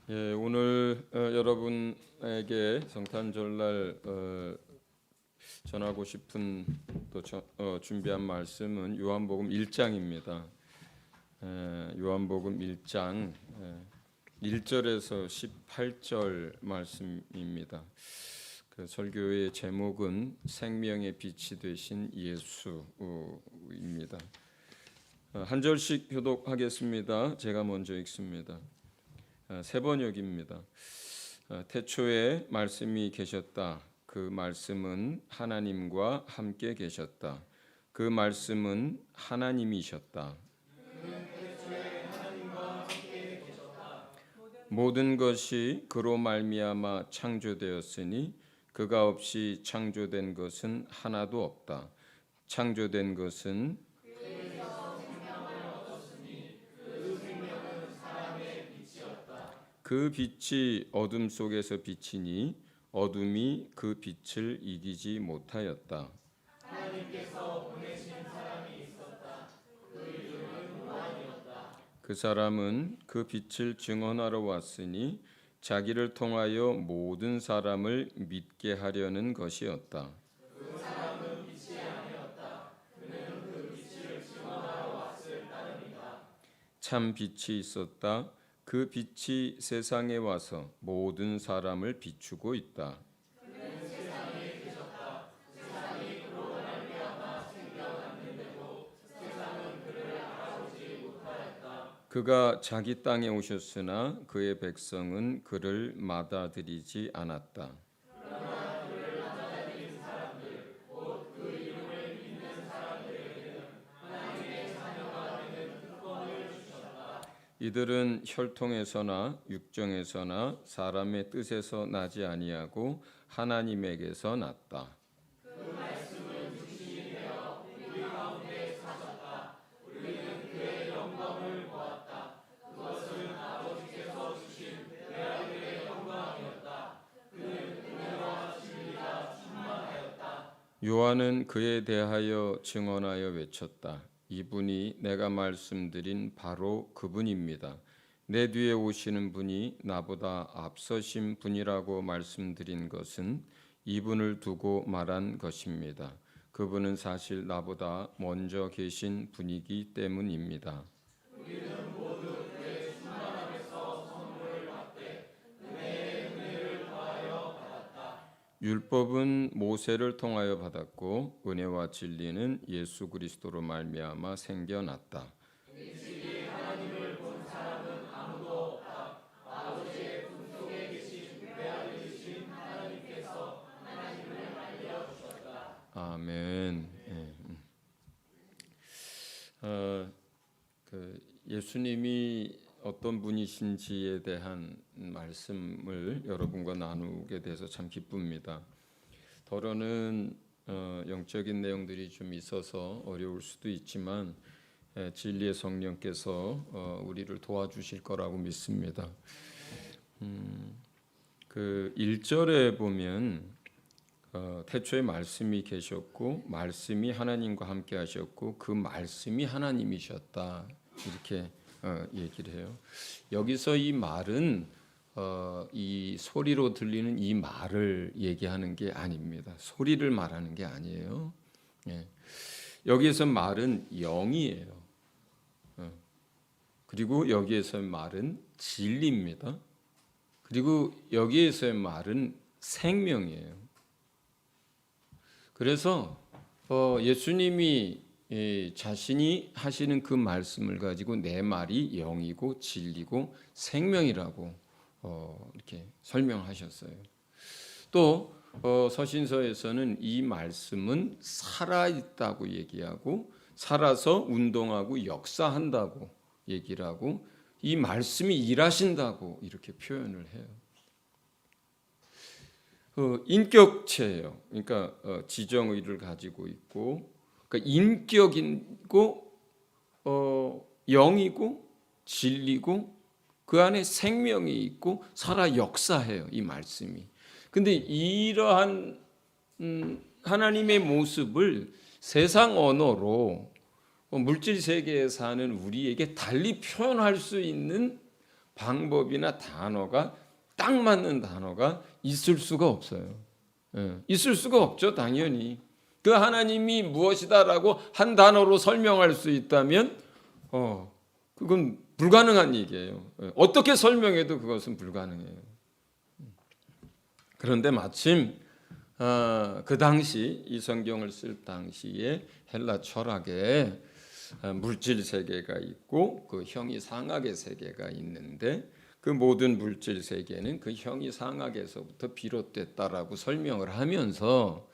오늘 여러분에게 성탄절날 전하고 싶은 또 준비한 말씀은 요한복음 1장입니다. 요한복음 1장 1절에서 18절 말씀입니다. 그 설교의 제목은 생명의 빛이 되신 예수입니다. 한 절씩 교독하겠습니다. 제가 먼저 읽습니다. 새 번역입니다. 태초에 말씀이 계셨다. 그 말씀은 하나님과 함께 계셨다. 그 말씀은 하나님이셨다. 모든 것이 그로 말미암아 창조되었으니 그가 없이 창조된 것은 하나도 없다. 창조된 것은 그 빛이 어둠 속에서 비치니 어둠이 그 빛을 이기지 못하였다. 하나님께서 보내신 사람이 있었다. 그 이름은 요한이었다. 그 사람은 그 빛을 증언하러 왔으니 자기를 통하여 모든 사람을 믿게 하려는 것이었다. 그 사람은 빛이 아니었다. 그는 그 빛을 증언하러 왔을 따름이다. 참 빛이 있었다. 그 빛이 세상에 와서 모든 사람을 비추고 있다. 그는 세상에 계셨다. 세상이 그로 말미암아 생겨났는데도 세상은 그를 알아보지 못하였다. 그가 자기 땅에 오셨으나 그의 백성은 그를 맞아들이지 않았다. 이들은 혈통에서나 육정에서나 사람의 뜻에서 나지 아니하고 하나님에게서 났다. 그 말씀은 육신이 되어 우리 가운데 사셨다. 우리는 그의 영광을 보았다. 그것은 아버지께서 주신 외아들의 영광이었다. 그는 은혜와 진리가 충만하였다. 요한은 그에 대하여 증언하여 외쳤다. 이분이 내가 말씀드린 바로 그분입니다. 내 뒤에 오시는 분이 나보다 앞서신 분이라고 말씀드린 것은 이분을 두고 말한 것입니다. 그분은 사실 나보다 먼저 계신 분이기 때문입니다. 우리는 모두 그의 충만함에서 선물을 받되 은혜의 은혜를 더하여 받았다. 율법은 모세를 통하여 받았고 은혜와 진리는 예수 그리스도로 말미암아 생겨났다. 일찍이 하나님을 본 사람은 아무도 없다. 아버지의 품속에 계신 외아들이신 하나님께서 하나님을 알려주셨다. 아멘. 예수님이 어떤 분이신지에 대한 말씀을 여러분과 나누게 돼서 참 기쁩니다. 더러는 영적인 내용들이 좀 있어서 어려울 수도 있지만 진리의 성령께서 우리를 도와주실 거라고 믿습니다. 그 1절에 보면 태초에 말씀이 계셨고 말씀이 하나님과 함께 하셨고 그 말씀이 하나님이셨다. 이렇게 얘기를 해요. 여기서 이 말은 이 소리로 들리는 이 말을 얘기하는 게 아닙니다. 소리를 말하는 게 아니에요. 여기에서 말은 영이에요. 그리고 여기에서의 말은 진리입니다. 그리고 여기에서의 말은 생명이에요. 그래서 예수님이 자신이 하시는 그 말씀을 가지고 내 말이 영이고 진리고 생명이라고 이렇게 설명하셨어요. 또 서신서에서는 이 말씀은 살아있다고 얘기하고 살아서 운동하고 역사한다고 얘기를 하고 이 말씀이 일하신다고 이렇게 표현을 해요. 인격체예요. 그러니까 지정의를 가지고 있고 그러니까 인격이고 영이고 진리고 그 안에 생명이 있고 살아 역사해요. 이 말씀이. 근데 이러한 하나님의 모습을 세상 언어로 물질 세계에 사는 우리에게 달리 표현할 수 있는 방법이나 단어가 딱 맞는 단어가 있을 수가 없어요. 있을 수가 없죠, 당연히. 그 하나님이 무엇이다라고 한 단어로 설명할 수 있다면 그건 불가능한 얘기예요. 어떻게 설명해도 그것은 불가능해요. 그런데 마침 그 당시 이 성경을 쓸 당시에 헬라 철학에 물질 세계가 있고 그 형이상학의 세계가 있는데 그 모든 물질 세계는 그 형이상학에서부터 비롯됐다라고 설명을 하면서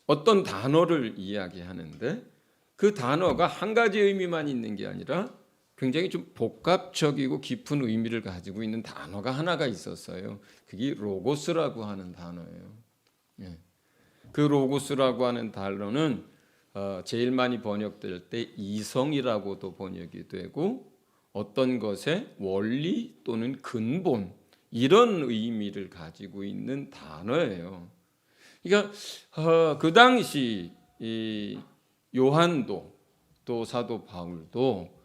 어떤 단어를 이야기하는데 그 단어가 한 가지 의미만 있는 게 아니라 굉장히 좀 복합적이고 깊은 의미를 가지고 있는 단어가 하나가 있었어요. 그게 로고스라고 하는 단어예요. 그 로고스라고 하는 단어는 제일 많이 번역될 때 이성이라고도 번역이 되고 어떤 것의 원리 또는 근본 이런 의미를 가지고 있는 단어예요. 그러니까 그 당시 이 요한도 또 사도 바울도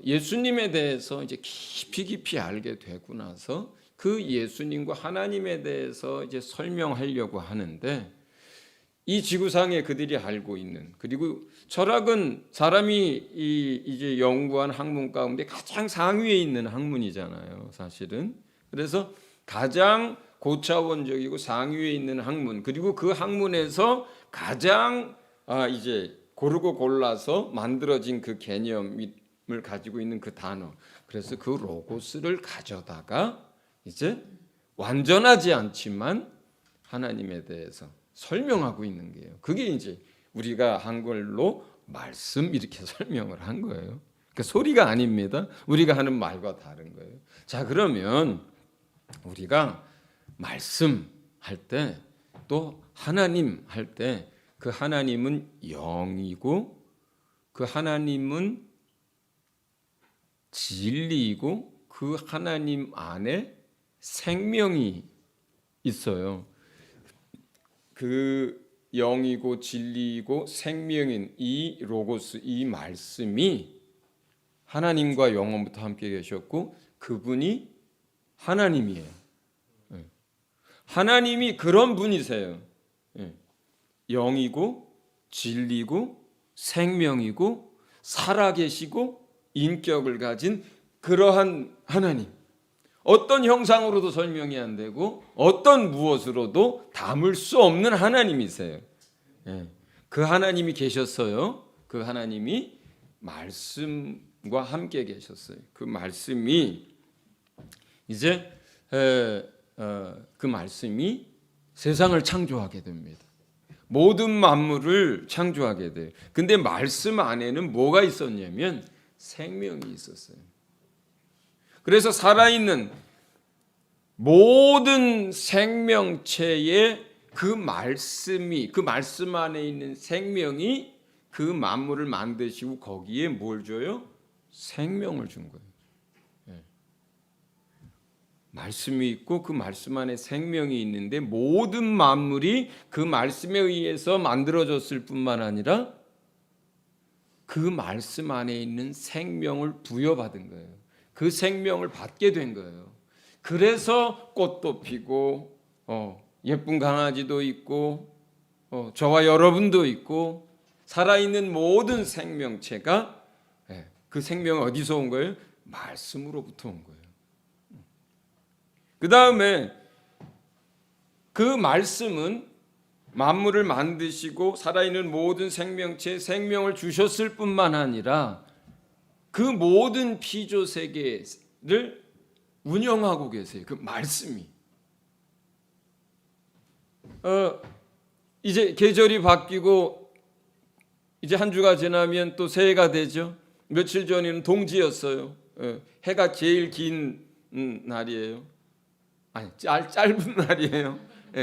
예수님에 대해서 이제 깊이 알게 되고 나서 그 예수님과 하나님에 대해서 이제 설명하려고 하는데 이 지구상에 그들이 알고 있는 그리고 철학은 사람이 이제 연구한 학문 가운데 가장 상위에 있는 학문이잖아요, 사실은. 그래서 가장 고차원적이고 상위에 있는 학문 그리고 그 학문에서 가장 이제 고르고 골라서 만들어진 그 개념을 가지고 있는 그 단어. 그래서 그 로고스를 가져다가 이제 완전하지 않지만 하나님에 대해서 설명하고 있는 거예요. 그게 이제 우리가 한글로 말씀 이렇게 설명을 한 거예요. 그러니까 소리가 아닙니다. 우리가 하는 말과 다른 거예요. 자, 그러면 우리가 말씀 할 때 또 하나님 할 때 그 하나님은 영이고 그 하나님은 진리이고 그 하나님 안에 생명이 있어요. 그 영이고 진리이고 생명인 이 로고스, 이 말씀이 하나님과 영원부터 함께 계셨고 그분이 하나님이에요. 하나님이 그런 분이세요. 영이고 진리고 생명이고 살아계시고 인격을 가진 그러한 하나님. 어떤 형상으로도 설명이 안 되고 어떤 무엇으로도 담을 수 없는 하나님이세요. 그 하나님이 계셨어요. 그 하나님이 말씀과 함께 계셨어요. 그 말씀이 이제 그 말씀이 세상을 창조하게 됩니다. 모든 만물을 창조하게 돼요. 근데 말씀 안에는 뭐가 있었냐면 생명이 있었어요. 그래서 살아있는 모든 생명체의 그 말씀이 그 말씀 안에 있는 생명이 그 만물을 만드시고 거기에 뭘 줘요? 생명을 준 거예요. 말씀이 있고 그 말씀 안에 생명이 있는데 모든 만물이 그 말씀에 의해서 만들어졌을 뿐만 아니라 그 말씀 안에 있는 생명을 부여받은 거예요. 그 생명을 받게 된 거예요. 그래서 꽃도 피고 예쁜 강아지도 있고 저와 여러분도 있고 살아있는 모든 생명체가 그 생명은 어디서 온 거예요? 말씀으로부터 온 거예요. 그 다음에 그 말씀은 만물을 만드시고 살아있는 모든 생명체에 생명을 주셨을 뿐만 아니라 그 모든 피조 세계를 운영하고 계세요. 그 말씀이. 이제 계절이 바뀌고 이제 한 주가 지나면 또 새해가 되죠. 며칠 전에는 동지였어요. 해가 제일 긴 날이에요. 아니 짧은 날이에요.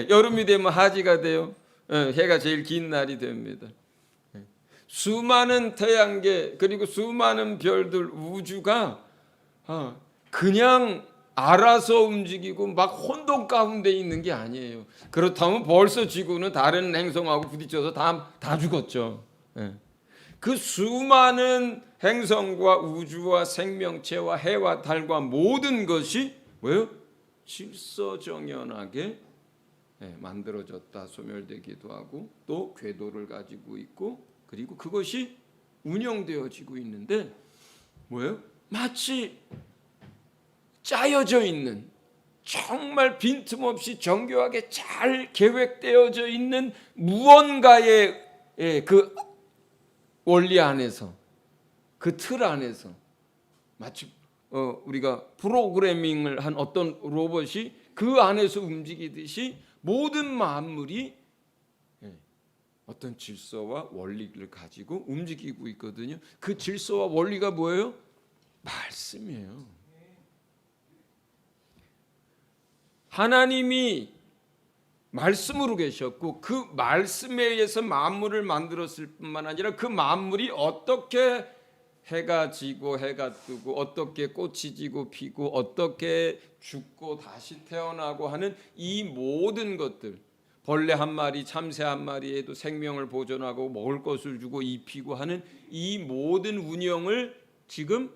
여름이 되면 하지가 돼요. 해가 제일 긴 날이 됩니다. 수많은 태양계 그리고 수많은 별들 우주가 그냥 알아서 움직이고 막 혼돈 가운데 있는 게 아니에요. 그렇다면 벌써 지구는 다른 행성하고 부딪혀서 다 죽었죠. 그 수많은 행성과 우주와 생명체와 해와 달과 모든 것이 뭐예요? 질서정연하게 만들어졌다, 소멸되기도 하고 또 궤도를 가지고 있고, 그리고 그것이 운영되어지고 있는데 뭐예요? 마치 짜여져 있는, 정말 빈틈없이 정교하게 잘 계획되어져 있는 무언가의 그 원리 안에서, 그 틀 안에서, 마치 우리가 프로그래밍을 한 어떤 로봇이 그 안에서 움직이듯이 모든 만물이 어떤 질서와 원리를 가지고 움직이고 있거든요. 그 질서와 원리가 뭐예요? 말씀이에요. 하나님이 말씀으로 계셨고 그 말씀에 의해서 만물을 만들었을 뿐만 아니라 그 만물이 어떻게 해가 지고 해가 뜨고 어떻게 꽃이 지고 피고 어떻게 죽고 다시 태어나고 하는 이 모든 것들, 벌레 한 마리 참새 한 마리에도 생명을 보존하고 먹을 것을 주고 입히고 하는 이 모든 운영을 지금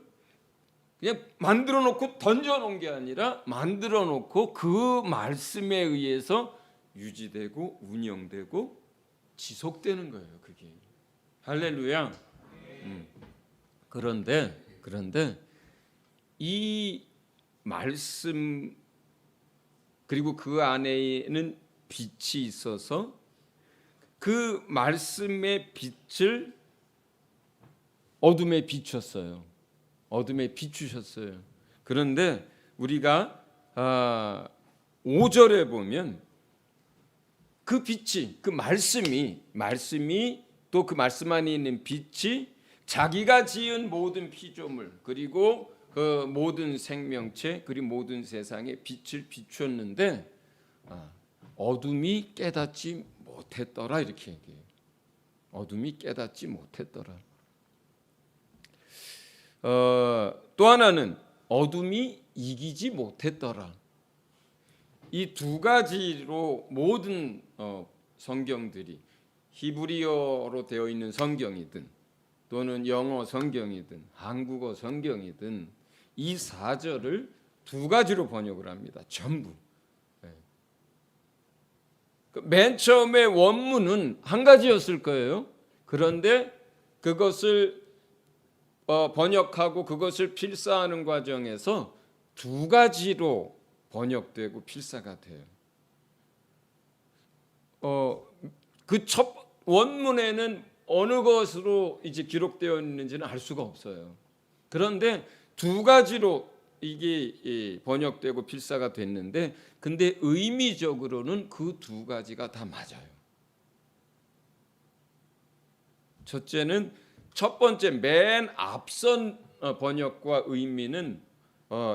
그냥 만들어 놓고 던져 놓은 게 아니라 만들어 놓고 그 말씀에 의해서 유지되고 운영되고 지속되는 거예요. 그게 할렐루야. 그런데 이 말씀 그리고 그 안에는 빛이 있어서 그 말씀의 빛을 어둠에 비췄어요. 어둠에 비추셨어요. 그런데 우리가 5절에 보면 그 빛이, 그 말씀이 또 그 말씀 안에 있는 빛이 자기가 지은 모든 피조물 그리고 그 모든 생명체 그리고 모든 세상에 빛을 비췄는데 어둠이 깨닫지 못했더라, 이렇게 얘기해요. 어둠이 깨닫지 못했더라. 또 하나는 어둠이 이기지 못했더라. 이 두 가지로 모든 성경들이, 히브리어로 되어 있는 성경이든 또는 영어 성경이든 한국어 성경이든 이 4절을 두 가지로 번역을 합니다. 전부. 맨 처음에 원문은 한 가지였을 거예요. 그런데 그것을 번역하고 그것을 필사하는 과정에서 두 가지로 번역되고 필사가 돼요. 그 첫 원문에는 어느 것으로 이제 기록되어 있는지는 알 수가 없어요. 그런데 두 가지로 이게 번역되고 필사가 됐는데, 근데 의미적으로는 그 두 가지가 다 맞아요. 첫째는 첫 번째 맨 앞선 번역과 의미는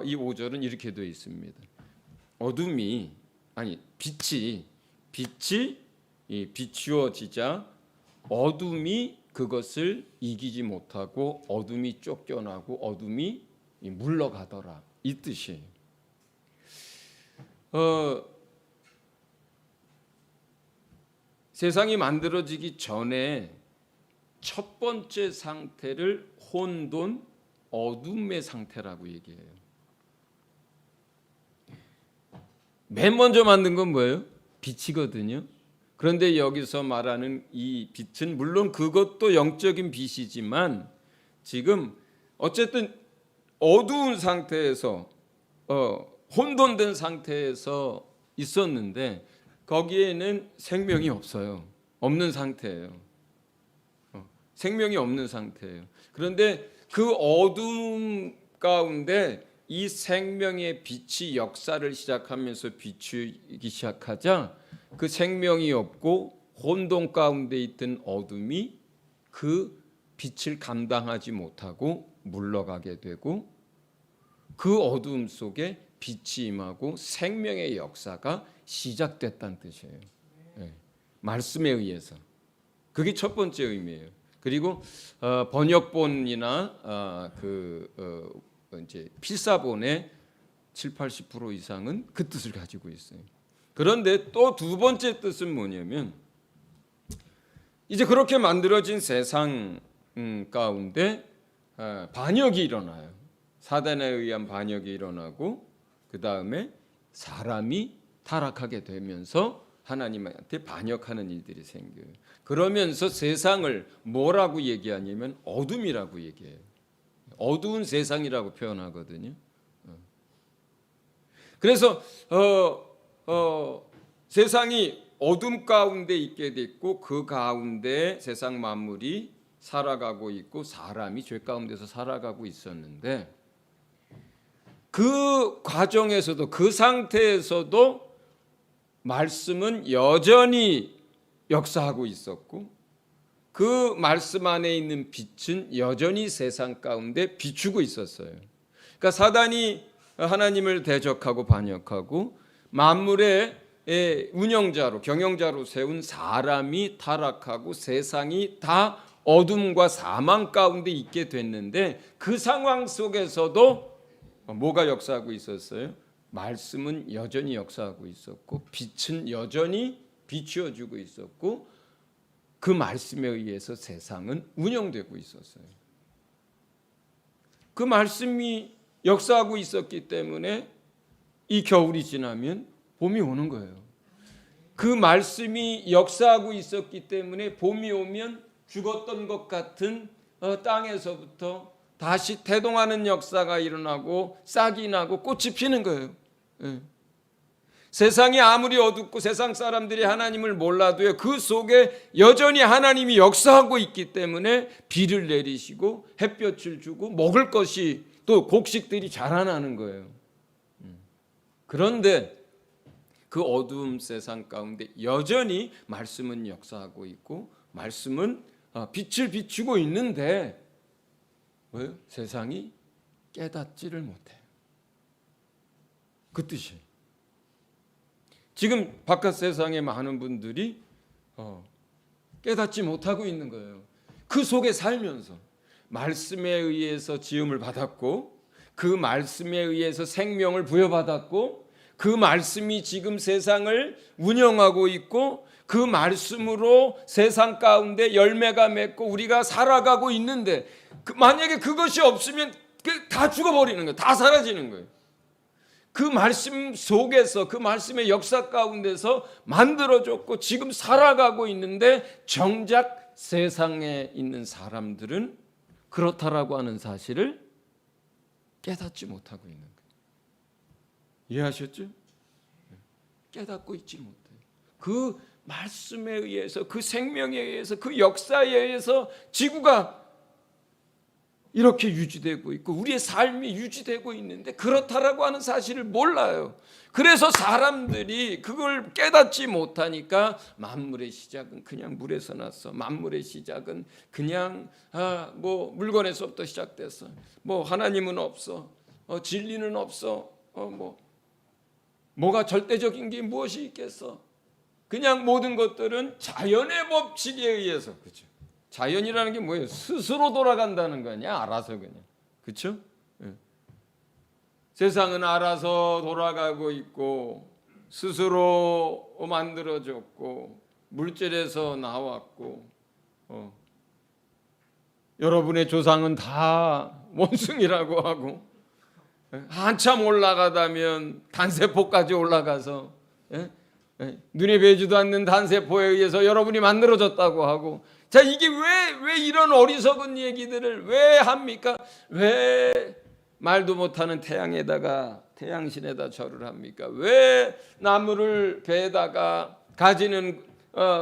이 5절은 이렇게 되어 있습니다. 빛이 비추어지자 어둠이 그것을 이기지 못하고 어둠이 쫓겨나고 어둠이 물러가더라, 이 뜻이에요. 세상이 만들어지기 전에 첫 번째 상태를 혼돈, 어둠의 상태라고 얘기해요. 맨 먼저 만든 건 뭐예요? 빛이거든요. 그런데 여기서 말하는 이 빛은 물론 그것도 영적인 빛이지만 지금 어쨌든 어두운 상태에서 혼돈된 상태에서 있었는데 거기에는 생명이 없어요. 없는 상태예요. 생명이 없는 상태예요. 그런데 그 어둠 가운데 이 생명의 빛이 역사를 시작하면서 비추기 시작하자 그 생명이 없고 혼돈 가운데 있던 어둠이 그 빛을 감당하지 못하고 물러가게 되고 그 어둠 속에 빛이 임하고 생명의 역사가 시작됐다는 뜻이에요. 네. 말씀에 의해서. 그게 첫 번째 의미예요. 그리고 번역본이나 이제 필사본의 70-80% 이상은 그 뜻을 가지고 있어요. 그런데 또 두 번째 뜻은 뭐냐면 이제 그렇게 만들어진 세상, 가운데 반역이 일어나요. 사단에 의한 반역이 일어나고 그 다음에 사람이 타락하게 되면서 하나님한테 반역하는 일들이 생겨요. 그러면서 세상을 뭐라고 얘기하냐면 어둠이라고 얘기해요. 어두운 세상이라고 표현하거든요. 그래서 세상이 어둠 가운데 있게 됐고 그 가운데 세상 만물이 살아가고 있고 사람이 죄 가운데서 살아가고 있었는데 그 과정에서도 그 상태에서도 말씀은 여전히 역사하고 있었고 그 말씀 안에 있는 빛은 여전히 세상 가운데 비추고 있었어요. 그러니까 사단이 하나님을 대적하고 반역하고 만물의 운영자로 경영자로 세운 사람이 타락하고 세상이 다 어둠과 사망 가운데 있게 됐는데 그 상황 속에서도 뭐가 역사하고 있었어요? 말씀은 여전히 역사하고 있었고 빛은 여전히 비추어주고 있었고 그 말씀에 의해서 세상은 운영되고 있었어요. 그 말씀이 역사하고 있었기 때문에 이 겨울이 지나면 봄이 오는 거예요. 그 말씀이 역사하고 있었기 때문에 봄이 오면 죽었던 것 같은 땅에서부터 다시 태동하는 역사가 일어나고 싹이 나고 꽃이 피는 거예요. 세상이 아무리 어둡고 세상 사람들이 하나님을 몰라도요 그 속에 여전히 하나님이 역사하고 있기 때문에 비를 내리시고 햇볕을 주고 먹을 것이 또 곡식들이 자라나는 거예요. 그런데 그 어두운 세상 가운데 여전히 말씀은 역사하고 있고 말씀은 빛을 비추고 있는데 왜요? 세상이 깨닫지를 못해요. 그 뜻이에요. 지금 바깥 세상에 많은 분들이 깨닫지 못하고 있는 거예요. 그 속에 살면서 말씀에 의해서 지음을 받았고 그 말씀에 의해서 생명을 부여받았고 그 말씀이 지금 세상을 운영하고 있고 그 말씀으로 세상 가운데 열매가 맺고 우리가 살아가고 있는데 만약에 그것이 없으면 다 죽어버리는 거예요. 다 사라지는 거예요. 그 말씀 속에서 그 말씀의 역사 가운데서 만들어졌고 지금 살아가고 있는데 정작 세상에 있는 사람들은 그렇다라고 하는 사실을 깨닫지 못하고 있는 거예요. 이해하셨죠? 깨닫고 있지 못해요. 그 말씀에 의해서 그 생명에 의해서 그 역사에 의해서 지구가 이렇게 유지되고 있고 우리의 삶이 유지되고 있는데 그렇다라고 하는 사실을 몰라요. 그래서 사람들이 그걸 깨닫지 못하니까 만물의 시작은 그냥 물에서 났어. 만물의 시작은 그냥 뭐 물건에서부터 시작됐어. 뭐 하나님은 없어. 진리는 없어. 뭐가 절대적인 게 무엇이 있겠어? 그냥 모든 것들은 자연의 법칙에 의해서 그렇죠. 자연이라는 게 뭐예요? 스스로 돌아간다는 거냐? 알아서 그냥. 그렇죠? 세상은 알아서 돌아가고 있고 스스로 만들어졌고 물질에서 나왔고 여러분의 조상은 다 원숭이라고 하고 한참 올라가다면 단세포까지 올라가서 눈에 뵈지도 않는 단세포에 의해서 여러분이 만들어졌다고 하고 자 이게 왜 이런 어리석은 얘기들을 왜 합니까? 왜 말도 못하는 태양신에다 절을 합니까? 왜 나무를 베다가 가지는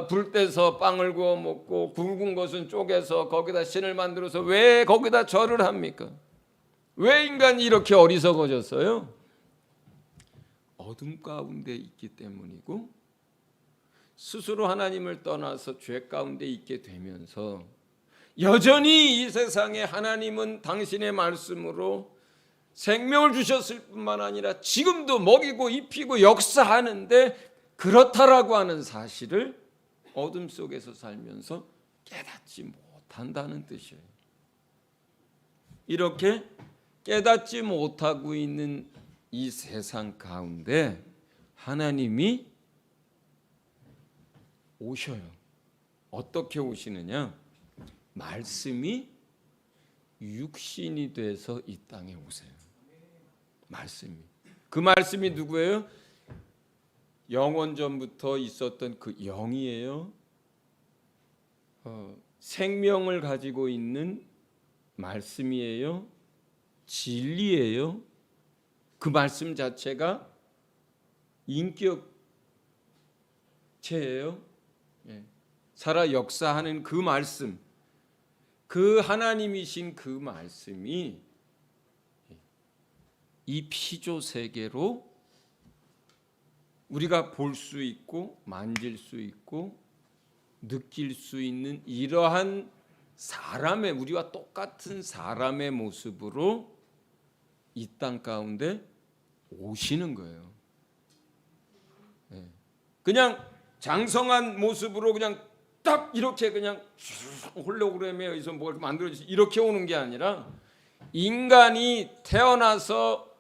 불 떼서 빵을 구워 먹고 굵은 것은 쪼개서 거기다 신을 만들어서 왜 거기다 절을 합니까? 왜 인간이 이렇게 어리석어졌어요? 어둠 가운데 있기 때문이고 스스로 하나님을 떠나서 죄 가운데 있게 되면서 여전히 이 세상에 하나님은 당신의 말씀으로 생명을 주셨을 뿐만 아니라 지금도 먹이고 입히고 역사하는데 그렇다라고 하는 사실을 어둠 속에서 살면서 깨닫지 못한다는 뜻이에요. 이렇게 깨닫지 못하고 있는 이 세상 가운데 하나님이 오셔요. 어떻게 오시느냐? 말씀이 육신이 돼서 이 땅에 오세요. 말씀이. 그 말씀이 누구예요? 영원 전부터 있었던 그 영이에요. 생명을 가지고 있는 말씀이에요. 진리예요. 그 말씀 자체가 인격체예요. 살아 역사하는 그 말씀, 그 하나님이신 그 말씀이 이 피조 세계로 우리가 볼 수 있고 만질 수 있고 느낄 수 있는 이러한 사람의, 우리와 똑같은 사람의 모습으로 이 땅 가운데 오시는 거예요. 그냥 장성한 모습으로 그냥 딱 이렇게 그냥 홀로그램에 의해서 뭘 만들어지지 이렇게 오는 게 아니라 인간이 태어나서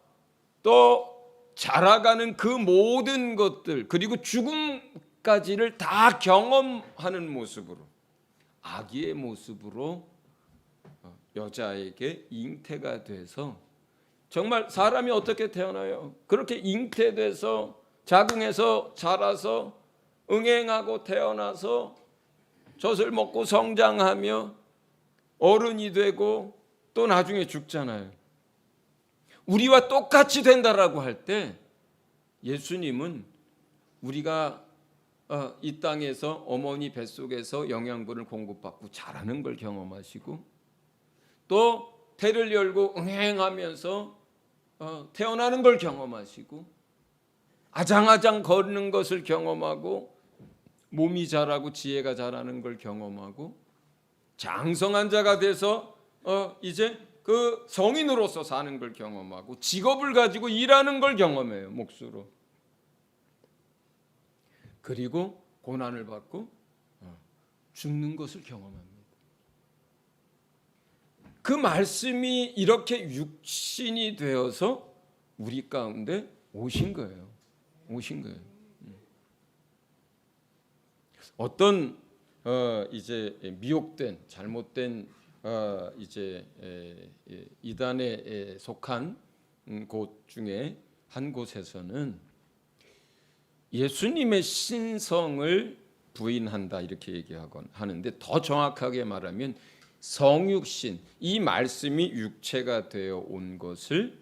또 자라가는 그 모든 것들 그리고 죽음까지를 다 경험하는 모습으로, 아기의 모습으로 여자에게 잉태가 돼서, 정말 사람이 어떻게 태어나요? 그렇게 잉태돼서 자궁에서 자라서 응행하고 태어나서 젖을 먹고 성장하며 어른이 되고 또 나중에 죽잖아요. 우리와 똑같이 된다라고 할 때 예수님은 우리가 이 땅에서 어머니 뱃속에서 영양분을 공급받고 자라는 걸 경험하시고 또 태를 열고 응행하면서 태어나는 걸 경험하시고 아장아장 걷는 것을 경험하고 몸이 자라고 지혜가 자라는 걸 경험하고 장성한 자가 돼서 이제 그 성인으로서 사는 걸 경험하고 직업을 가지고 일하는 걸 경험해요. 몫으로. 그리고 고난을 받고 죽는 것을 경험합니다. 그 말씀이 이렇게 육신이 되어서 우리 가운데 오신 거예요. 오신 거예요. 어떤 이제 미혹된 잘못된 이제 이단에 속한 곳 중에 한 곳에서는 예수님의 신성을 부인한다 이렇게 얘기하곤 하는데, 더 정확하게 말하면 성육신, 이 말씀이 육체가 되어 온 것을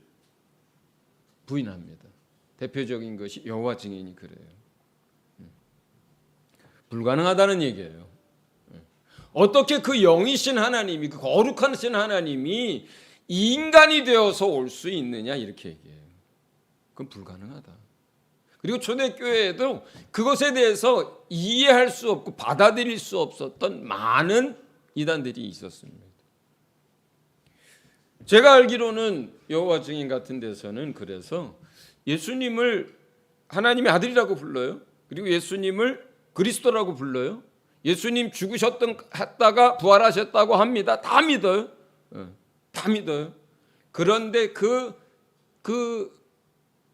부인합니다. 대표적인 것이 여호와 증인이 그래요. 불가능하다는 얘기예요. 어떻게 그 영이신 하나님이, 그 거룩하신 하나님이 인간이 되어서 올 수 있느냐 이렇게 얘기해요. 그건 불가능하다. 그리고 초대교회에도 그것에 대해서 이해할 수 없고 받아들일 수 없었던 많은 이단들이 있었습니다. 제가 알기로는 여호와 증인 같은 데서는 그래서 예수님을 하나님의 아들이라고 불러요. 그리고 예수님을 그리스도라고 불러요. 예수님 했다가 부활하셨다고 합니다. 다 믿어요. 다 믿어요. 그런데 그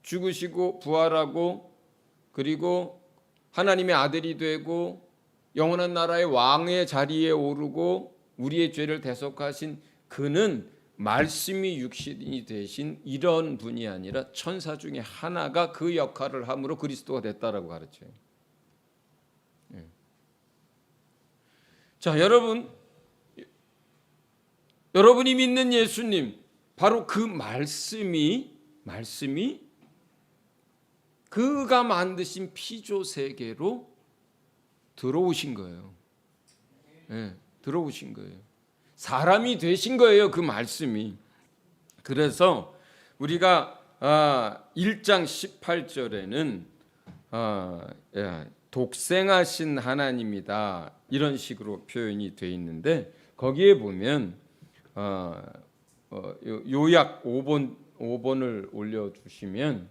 죽으시고 부활하고 그리고 하나님의 아들이 되고 영원한 나라의 왕의 자리에 오르고 우리의 죄를 대속하신 그는 말씀이 육신이 되신 이런 분이 아니라 천사 중에 하나가 그 역할을 함으로 그리스도가 됐다라고 가르쳐요. 자, 여러분이 믿는 예수님, 바로 그 말씀이 그가 만드신 피조 세계로 들어오신 거예요. 들어오신 거예요. 사람이 되신 거예요, 그 말씀이. 그래서 우리가 1장 18절에는 독생하신 하나님이다 이런 식으로 표현이 되어 있는데, 거기에 보면 요약 5번을 올려주시면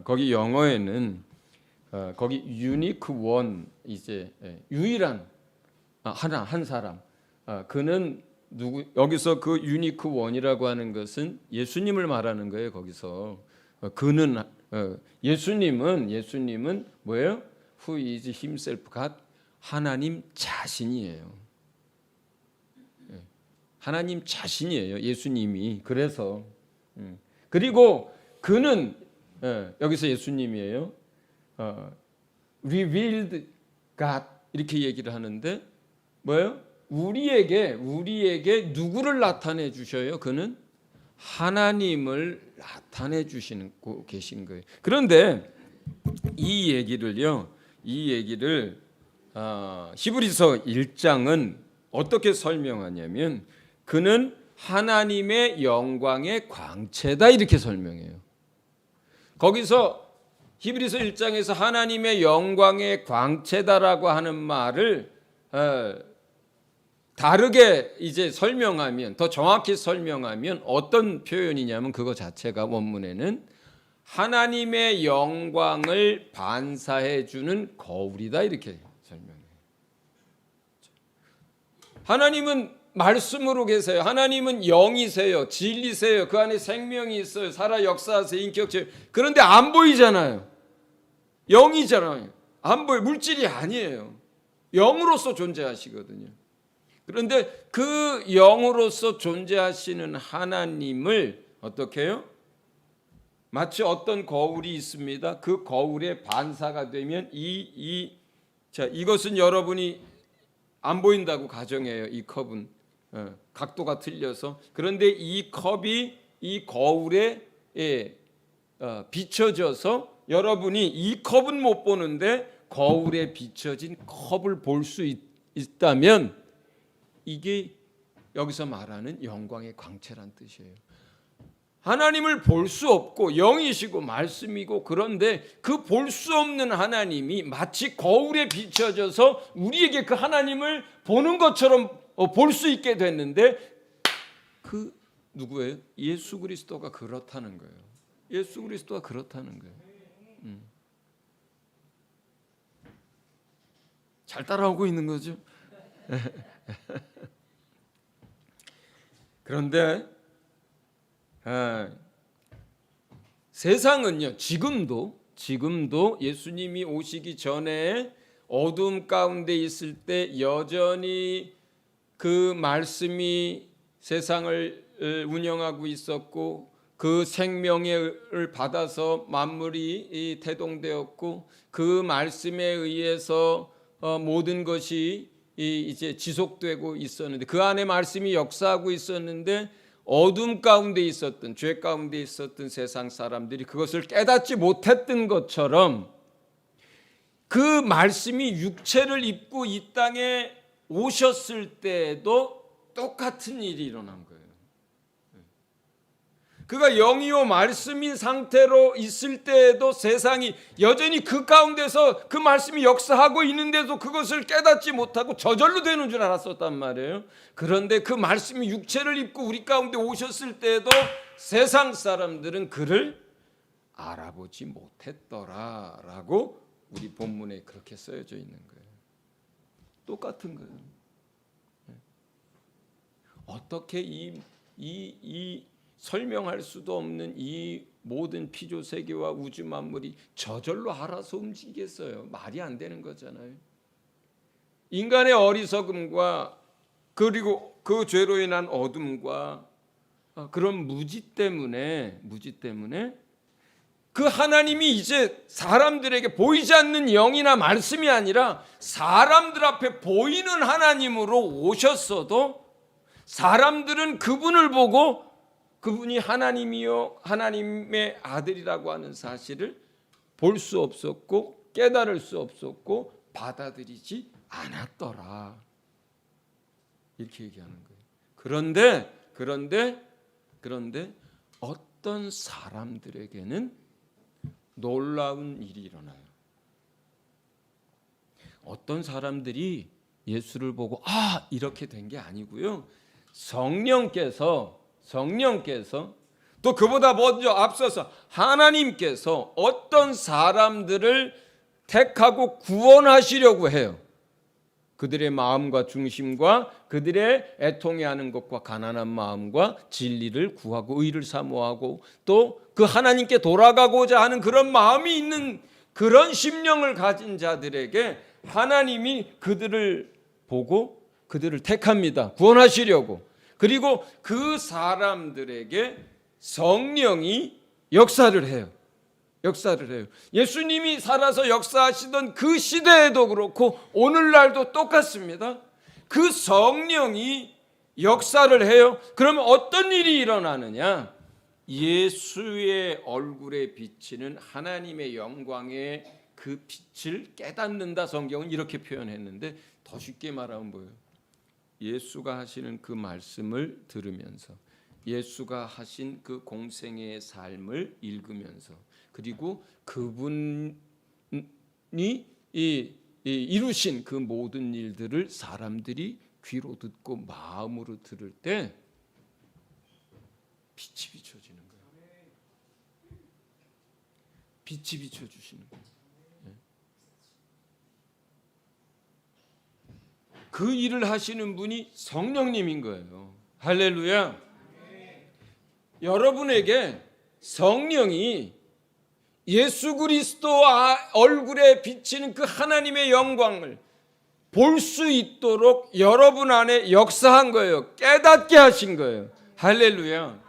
거기 영어에는 거기 unique one, 이제 유일한 한 사람, 그는 누구, 여기서 그 unique one이라고 하는 것은 예수님을 말하는 거예요. 거기서 그는 예수님은 뭐예요? Who is himself, God, 하나님 자신이에요. 하나님 자신이에요. 예수님이. 그래서 그리고 그는 여기서 예수님이에요. revealed God 이렇게 얘기를 하는데 뭐예요? 우리에게 누구를 나타내 주셔요? 그는 하나님을 나타내 주시고 계신 거예요. 그런데 이 얘기를 히브리서 1장은 어떻게 설명하냐면 그는 하나님의 영광의 광채다 이렇게 설명해요. 거기서 히브리서 1장에서 하나님의 영광의 광채다라고 하는 말을 다르게 이제 설명하면, 더 정확히 설명하면 어떤 표현이냐면 그거 자체가 원문에는 하나님의 영광을 반사해 주는 거울이다 이렇게 설명해요. 하나님은 말씀으로 계세요. 하나님은 영이세요. 진리세요. 그 안에 생명이 있어요. 살아 역사하세요. 인격체. 그런데 안 보이잖아요. 영이잖아요. 안 보여. 물질이 아니에요. 영으로서 존재하시거든요. 그런데 그 영으로서 존재하시는 하나님을 어떻게 해요? 마치 어떤 거울이 있습니다. 그 거울의 반사가 되면 이것은 여러분이 안 보인다고 가정해요. 이 컵은 각도가 틀려서. 그런데 이 컵이 이 거울에 비춰져서 여러분이 이 컵은 못 보는데 거울에 비춰진 컵을 볼 수 있다면 이게 여기서 말하는 영광의 광채란 뜻이에요. 하나님을 볼 수 없고 영이시고 말씀이고 그런데 그 볼 수 없는 하나님이 마치 거울에 비춰져서 우리에게 그 하나님을 보는 것처럼 볼 수 있게 됐는데 그 누구예요? 예수 그리스도가 그렇다는 거예요. 예수 그리스도가 그렇다는 거예요. 잘 따라오고 있는 거죠. 그런데 세상은요 지금도 예수님이 오시기 전에 어둠 가운데 있을 때 여전히 그 말씀이 세상을 운영하고 있었고 그 생명을 받아서 만물이 태동되었고 그 말씀에 의해서 모든 것이 이제 지속되고 있었는데 그 안에 말씀이 역사하고 있었는데 어둠 가운데 있었던 죄 가운데 있었던 세상 사람들이 그것을 깨닫지 못했던 것처럼 그 말씀이 육체를 입고 이 땅에 오셨을 때에도 똑같은 일이 일어난 거예요. 그가 영이요 말씀인 상태로 있을 때에도 세상이 여전히 그 가운데서 그 말씀이 역사하고 있는데도 그것을 깨닫지 못하고 저절로 되는 줄 알았었단 말이에요. 그런데 그 말씀이 육체를 입고 우리 가운데 오셨을 때에도 세상 사람들은 그를 알아보지 못했더라라고 우리 본문에 그렇게 쓰여져 있는 거예요. 똑같은 거예요. 어떻게 이 설명할 수도 없는 이 모든 피조 세계와 우주 만물이 저절로 알아서 움직이겠어요? 말이 안 되는 거잖아요. 인간의 어리석음과 그리고 그 죄로 인한 어둠과 그런 무지 때문에 그 하나님이 이제 사람들에게 보이지 않는 영이나 말씀이 아니라 사람들 앞에 보이는 하나님으로 오셨어도 사람들은 그분을 보고 그분이 하나님이요 하나님의 아들이라고 하는 사실을 볼 수 없었고 깨달을 수 없었고 받아들이지 않았더라 이렇게 얘기하는 거예요. 그런데 어떤 사람들에게는 놀라운 일이 일어나요. 어떤 사람들이 예수를 보고 이렇게 된 게 아니고요. 성령께서 또 그보다 먼저 앞서서 하나님께서 어떤 사람들을 택하고 구원하시려고 해요. 그들의 마음과 중심과 그들의 애통해하는 것과 가난한 마음과 진리를 구하고 의를 사모하고 또 그 하나님께 돌아가고자 하는 그런 마음이 있는 그런 심령을 가진 자들에게 하나님이 그들을 보고 그들을 택합니다. 구원하시려고. 그리고 그 사람들에게 성령이 역사를 해요. 예수님이 살아서 역사하시던 그 시대에도 그렇고 오늘날도 똑같습니다. 그 성령이 역사를 해요. 그러면 어떤 일이 일어나느냐? 예수의 얼굴에 비치는 하나님의 영광의 그 빛을 깨닫는다. 성경은 이렇게 표현했는데 더 쉽게 말하면 뭐예요? 예수가 하시는 그 말씀을 들으면서, 예수가 하신 그 공생애의 삶을 읽으면서, 그리고 그분이 이루신 그 모든 일들을 사람들이 귀로 듣고 마음으로 들을 때 빛이 비춰지는 거예요. 빛이 비춰주시는 거예요. 그 일을 하시는 분이 성령님인 거예요. 할렐루야. 여러분에게 성령이 예수 그리스도 얼굴에 비치는 그 하나님의 영광을 볼 수 있도록 여러분 안에 역사한 거예요. 깨닫게 하신 거예요. 할렐루야.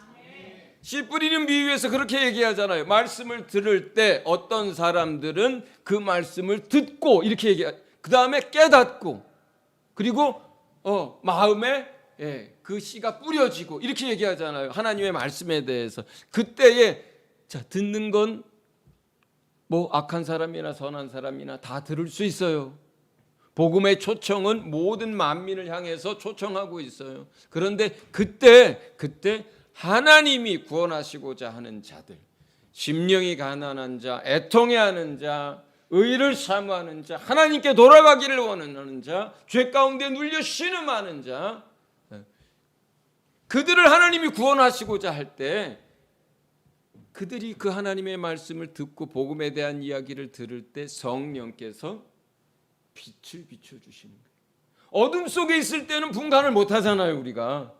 씨 뿌리는 비유에서 그렇게 얘기하잖아요. 말씀을 들을 때 어떤 사람들은 그 말씀을 듣고 이렇게 얘기해요. 그 다음에 깨닫고, 그리고 마음에 그 씨가 뿌려지고 이렇게 얘기하잖아요. 하나님의 말씀에 대해서. 그때에 듣는 건 뭐 악한 사람이나 선한 사람이나 다 들을 수 있어요. 복음의 초청은 모든 만민을 향해서 초청하고 있어요. 그런데 그때 하나님이 구원하시고자 하는 자들, 심령이 가난한 자, 애통해하는 자, 의를 사모하는 자, 하나님께 돌아가기를 원하는 자, 죄 가운데 눌려 신음하는 자, 그들을 하나님이 구원하시고자 할 때 그들이 그 하나님의 말씀을 듣고 복음에 대한 이야기를 들을 때 성령께서 빛을 비춰주시는 거예요. 어둠 속에 있을 때는 분간을 못 하잖아요, 우리가.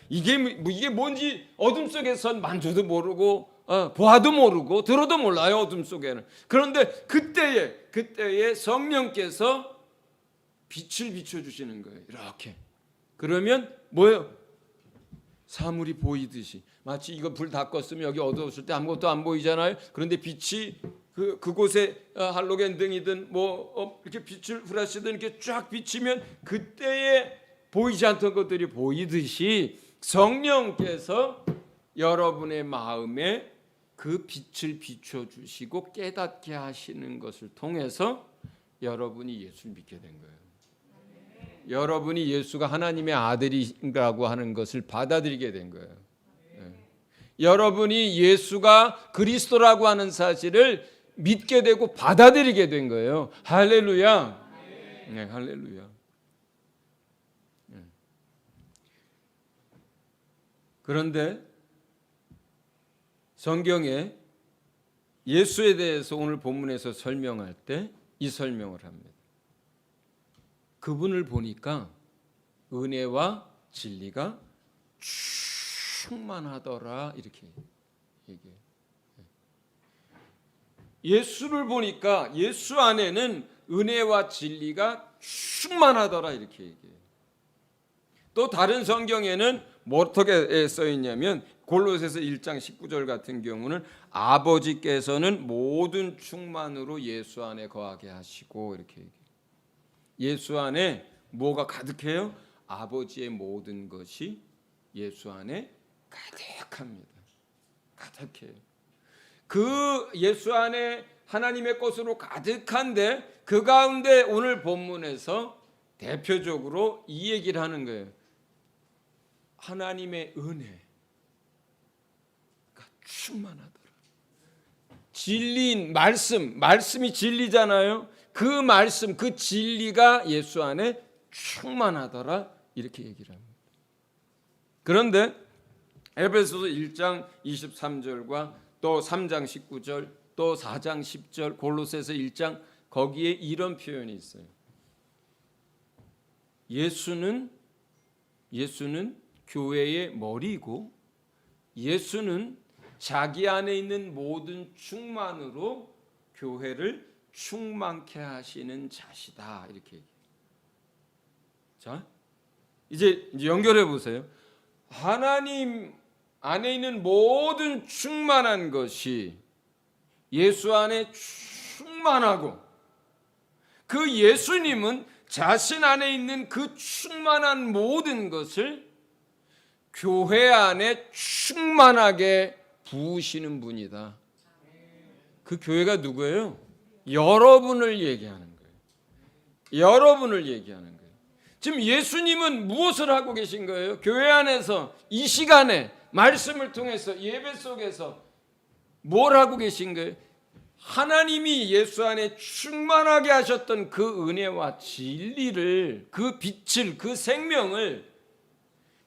이게 뭔지 어둠 속에선 만져도 모르고 보아도 모르고 들어도 몰라요, 어둠 속에는. 그런데 그때에 성령께서 빛을 비춰주시는 거예요. 이렇게. 그러면 뭐예요? 사물이 보이듯이. 마치 이거 불 다 껐으면 여기 어두웠을 때 아무것도 안 보이잖아요. 그런데 빛이 그곳에 할로겐 등이든 이렇게 빛을 후라시든 이렇게 쫙 비치면 그때에 보이지 않던 것들이 보이듯이 성령께서 여러분의 마음에 그 빛을 비춰주시고 깨닫게 하시는 것을 통해서 여러분이 예수를 믿게 된 거예요. 여러분이 예수가 하나님의 아들이라고 하는 것을 받아들이게 된 거예요. 여러분이 예수가 그리스도라고 하는 사실을 믿게 되고 받아들이게 된 거예요. 할렐루야. 네, 할렐루야. 그런데 성경에 예수에 대해서 오늘 본문에서 설명할 때 이 설명을 합니다. 그분을 보니까 은혜와 진리가 충만하더라, 이렇게 얘기해요. 예수를 보니까 예수 안에는 은혜와 진리가 충만하더라, 이렇게 얘기해요. 또 다른 성경에는 어떻게 써 있냐면 골로새서 1장 19절 같은 경우는 아버지께서는 모든 충만으로 예수 안에 거하게 하시고 이렇게 얘기해요. 예수 안에 뭐가 가득해요? 아버지의 모든 것이 예수 안에 가득합니다. 가득해요. 그 예수 안에 하나님의 것으로 가득한데 그 가운데 오늘 본문에서 대표적으로 이 얘기를 하는 거예요. 하나님의 은혜가 충만하더라. 진리인 말씀이 진리잖아요. 그 말씀, 그 진리가 예수 안에 충만하더라, 이렇게 얘기를 합니다. 그런데 에베소서 1장 23절과 또 3장 19절, 또 4장 10절, 골로새서 1장 거기에 이런 표현이 있어요. 예수는 교회의 머리이고 예수는 자기 안에 있는 모든 충만으로 교회를 충만케 하시는 자시다, 이렇게 얘기해요. 자, 이제 연결해 보세요. 하나님 안에 있는 모든 충만한 것이 예수 안에 충만하고, 그 예수님은 자신 안에 있는 그 충만한 모든 것을 교회 안에 충만하게 부으시는 분이다. 그 교회가 누구예요? 여러분을 얘기하는 거예요. 여러분을 얘기하는 거예요. 지금 예수님은 무엇을 하고 계신 거예요? 교회 안에서 이 시간에 말씀을 통해서 예배 속에서 뭘 하고 계신 거예요? 하나님이 예수 안에 충만하게 하셨던 그 은혜와 진리를, 그 빛을, 그 생명을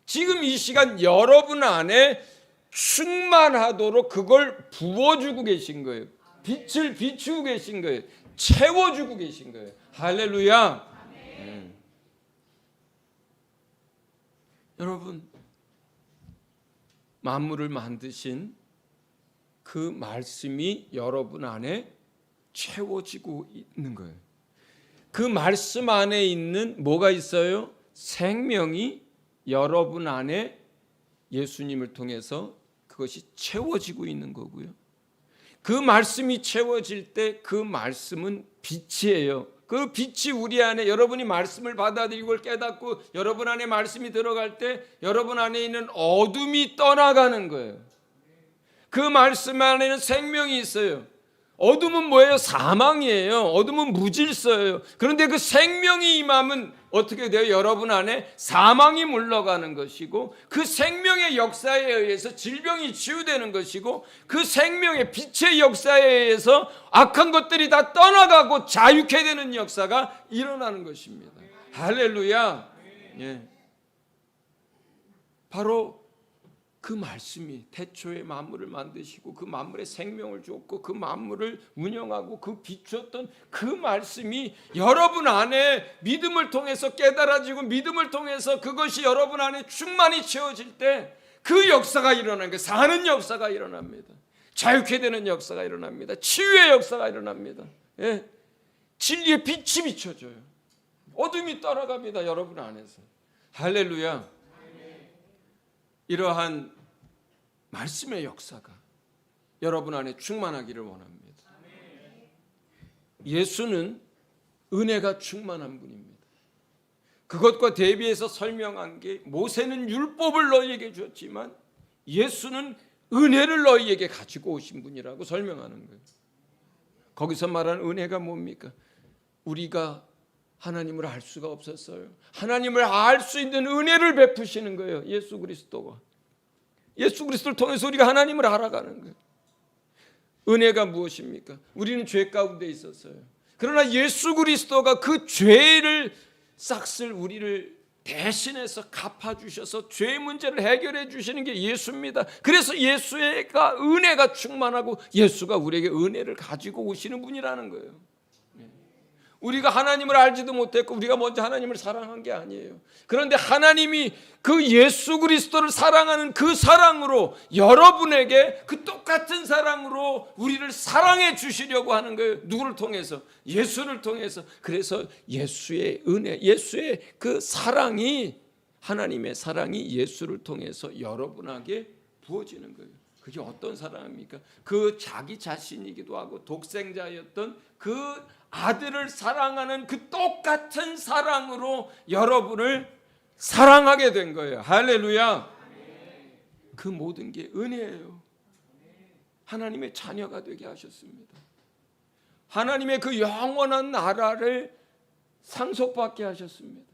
지금 이 시간 여러분 안에 충만하도록 그걸 부어주고 계신 거예요. 빛을 비추고 계신 거예요. 채워주고 계신 거예요. 할렐루야. 여러분, 만물을 만드신 그 말씀이 여러분 안에 채워지고 있는 거예요. 그 말씀 안에 있는 뭐가 있어요? 생명이 여러분 안에 예수님을 통해서 그것이 채워지고 있는 거고요. 그 말씀이 채워질 때 그 말씀은 빛이에요. 그 빛이 우리 안에, 여러분이 말씀을 받아들이고 깨닫고 여러분 안에 말씀이 들어갈 때 여러분 안에 있는 어둠이 떠나가는 거예요. 그 말씀 안에는 생명이 있어요. 어둠은 뭐예요? 사망이에요. 어둠은 무질서예요. 그런데 그 생명이 임하면 어떻게 돼요? 여러분 안에 사망이 물러가는 것이고, 그 생명의 역사에 의해서 질병이 치유되는 것이고, 그 생명의 빛의 역사에 의해서 악한 것들이 다 떠나가고 자유케 되는 역사가 일어나는 것입니다. 할렐루야. 예. 바로 그 말씀이 태초에 만물을 만드시고 그 만물에 생명을 줬고 그 만물을 운영하고 그 비추었던 그 말씀이 여러분 안에 믿음을 통해서 깨달아지고, 믿음을 통해서 그것이 여러분 안에 충만히 채워질 때 그 역사가 일어나는 거예요. 사는 역사가 일어납니다. 자유케 되는 역사가 일어납니다. 치유의 역사가 일어납니다. 예. 진리의 빛이 비춰져요. 어둠이 떠나갑니다. 여러분 안에서. 할렐루야. 이러한 말씀의 역사가 여러분 안에 충만하기를 원합니다. 예수는 은혜가 충만한 분입니다. 그것과 대비해서 설명한 게, 모세는 율법을 너희에게 줬지만 예수는 은혜를 너희에게 가지고 오신 분이라고 설명하는 거예요. 거기서 말하는 은혜가 뭡니까? 우리가 하나님을 알 수가 없었어요. 하나님을 알 수 있는 은혜를 베푸시는 거예요. 예수 그리스도가. 예수 그리스도를 통해서 우리가 하나님을 알아가는 거예요. 은혜가 무엇입니까? 우리는 죄 가운데 있었어요. 그러나 예수 그리스도가 그 죄를 싹쓸 우리를 대신해서 갚아주셔서 죄의 문제를 해결해 주시는 게 예수입니다. 그래서 예수의 은혜가 충만하고 예수가 우리에게 은혜를 가지고 오시는 분이라는 거예요. 우리가 하나님을 알지도 못했고 우리가 먼저 하나님을 사랑한 게 아니에요. 그런데 하나님이 그 예수 그리스도를 사랑하는 그 사랑으로 여러분에게 그 똑같은 사랑으로 우리를 사랑해 주시려고 하는 거예요. 누구를 통해서? 예수를 통해서. 그래서 예수의 은혜, 예수의 그 사랑이, 하나님의 사랑이 예수를 통해서 여러분에게 부어지는 거예요. 그게 어떤 사랑입니까? 그 자기 자신이기도 하고 독생자였던 그 아들을 사랑하는 그 똑같은 사랑으로 여러분을 사랑하게 된 거예요. 할렐루야. 그 모든 게 은혜예요. 하나님의 자녀가 되게 하셨습니다. 하나님의 그 영원한 나라를 상속받게 하셨습니다.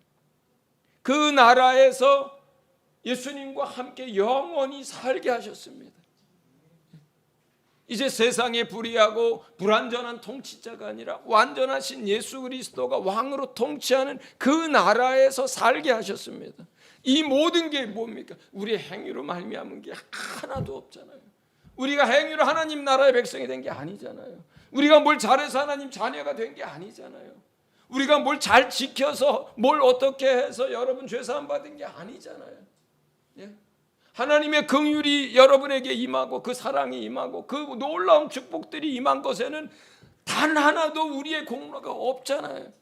그 나라에서 예수님과 함께 영원히 살게 하셨습니다. 이제 세상에 불의하고 불완전한 통치자가 아니라 완전하신 예수 그리스도가 왕으로 통치하는 그 나라에서 살게 하셨습니다. 이 모든 게 뭡니까? 우리의 행위로 말미암은 게 하나도 없잖아요. 우리가 행위로 하나님 나라의 백성이 된 게 아니잖아요. 우리가 뭘 잘해서 하나님 자녀가 된 게 아니잖아요. 우리가 뭘 잘 지켜서 뭘 어떻게 해서 여러분 죄사함 받은 게 아니잖아요. 예? 하나님의 긍휼이 여러분에게 임하고 그 사랑이 임하고 그 놀라운 축복들이 임한 것에는 단 하나도 우리의 공로가 없잖아요.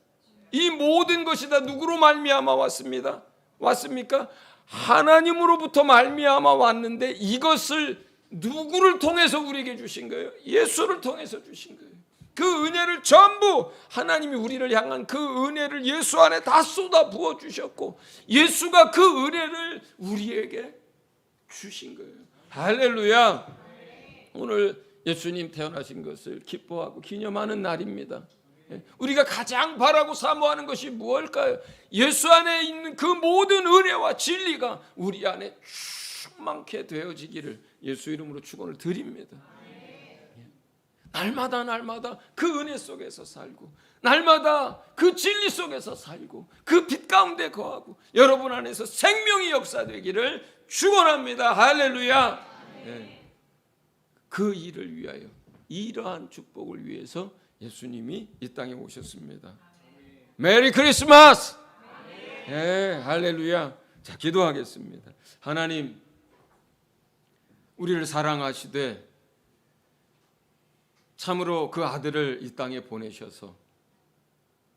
이 모든 것이 다 누구로 말미암아 왔습니다? 왔습니까? 하나님으로부터 말미암아 왔는데 이것을 누구를 통해서 우리에게 주신 거예요? 예수를 통해서 주신 거예요. 그 은혜를 전부 하나님이 우리를 향한 그 은혜를 예수 안에 다 쏟아 부어 주셨고 예수가 그 은혜를 우리에게 주신 거예요. 할렐루야. 오늘 예수님 태어나신 것을 기뻐하고 기념하는 날입니다. 우리가 가장 바라고 사모하는 것이 무엇일까요? 예수 안에 있는 그 모든 은혜와 진리가 우리 안에 충만케 되어지기를 예수 이름으로 축원을 드립니다. 날마다 그 은혜 속에서 살고 날마다 그 진리 속에서 살고 그 빛 가운데 거하고 여러분 안에서 생명이 역사되기를 축원합니다. 할렐루야. 그 일을 위하여 이러한 축복을 위해서 예수님이 이 땅에 오셨습니다. 메리 크리스마스. 할렐루야. 자, 기도하겠습니다. 하나님, 우리를 사랑하시되 참으로 그 아들을 이 땅에 보내셔서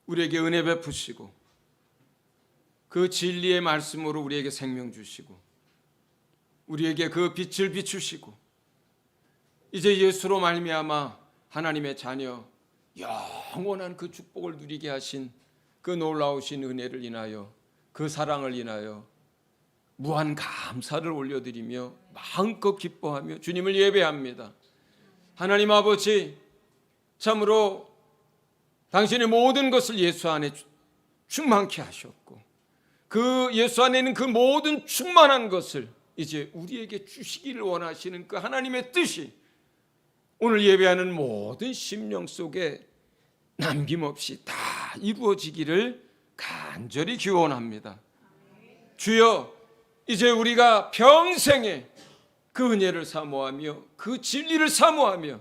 우리에게 은혜 베푸시고 그 진리의 말씀으로 우리에게 생명 주시고 우리에게 그 빛을 비추시고 이제 예수로 말미암아 하나님의 자녀 영원한 그 축복을 누리게 하신 그 놀라우신 은혜를 인하여 그 사랑을 인하여 무한 감사를 올려드리며 마음껏 기뻐하며 주님을 예배합니다. 하나님 아버지, 참으로 당신의 모든 것을 예수 안에 충만케 하셨고 그 예수 안에 있는 그 모든 충만한 것을 이제 우리에게 주시기를 원하시는 그 하나님의 뜻이 오늘 예배하는 모든 심령 속에 남김없이 다 이루어지기를 간절히 기원합니다. 주여, 이제 우리가 평생에 그 은혜를 사모하며 그 진리를 사모하며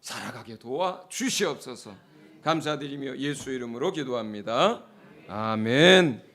살아가게 도와 주시옵소서. 감사드리며 예수 이름으로 기도합니다. 아멘.